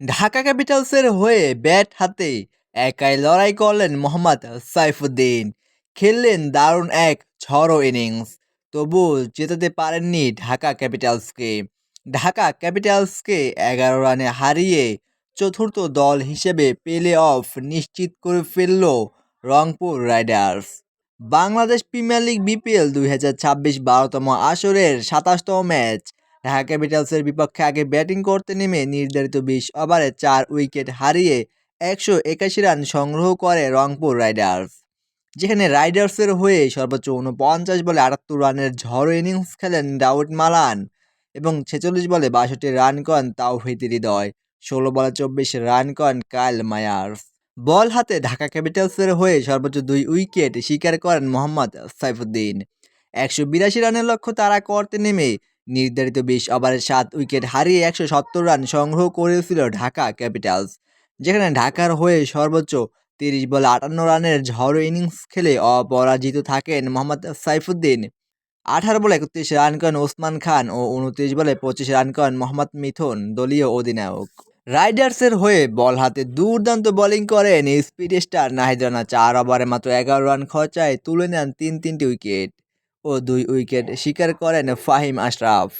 ঢাকা ক্যাপিটালসের হয়ে ব্যাট হাতে একাই লড়াই করলেন মোহাম্মদ সাইফুদ্দিন। খেললেন দারুণ এক ঝড়ো ইনিংস, তবুও জেতাতে পারেননি ঢাকা ক্যাপিটালসকে। ঢাকা ক্যাপিটালসকে ১১ রানে হারিয়ে চতুর্থ দল হিসেবে প্লে অফ নিশ্চিত করে ফেলল Rangpur Riders. Bangladesh premier league BPL ২০২৬ ১২তম আসরের ২৭তম ম্যাচ। ঢাকা ক্যাপিটালসের বিপক্ষে আগে ব্যাটিং করতে নেমে নির্ধারিত ২০ ওভারে ৪ উইকেট হারিয়ে ১৮১ রান সংগ্রহ করে রংপুর রাইডার্স। যেখানে রাইডার্সের হয়ে সর্বোচ্চ ৪৯ বলে ৭৮ রানের ঝড়ো ইনিংস খেলেন দাউদ মালান এবং ৪৬ বলে ৬২ রান করেন তাওহিদ হৃদয়। ১৬ বলে ২৪ রান করেন কাইল মায়ার্স। বল হাতে ঢাকা ক্যাপিটালসের হয়ে সর্বোচ্চ ২ উইকেট শিকার করেন মোহাম্মদ সাইফুদ্দিন। ১৮২ রানের লক্ষ্য তাড়া করতে নেমে নির্ধারিত ২০ ওভারে ৭ উইকেট হারিয়ে ১৭০ রান সংগ্রহ করেছিল ঢাকা ক্যাপিটালস। যেখানে ঢাকার হয়ে সর্বোচ্চ ৩০ বলে ৫৮ রানের ঝড়ো ইনিংস খেলে অপরাজিত থাকেন মোহাম্মদ সাইফুদ্দিন। ১৮ বলে ৩১ রান করেন ওসমান খান ও ২৯ বলে ২৫ রান করেন মোহাম্মদ মিথুন, দলীয় অধিনায়ক। রাইডার্সের হয়ে বল হাতে দুর্দান্ত বোলিং করেন স্পিড স্টার নাহিদ রানা। ৪ ওভারে মাত্র ১১ রান খরচায় তুলে নেন তিনটি উইকেট ও ২ উইকেট শিকার করেন ফাহিম আশরাফ।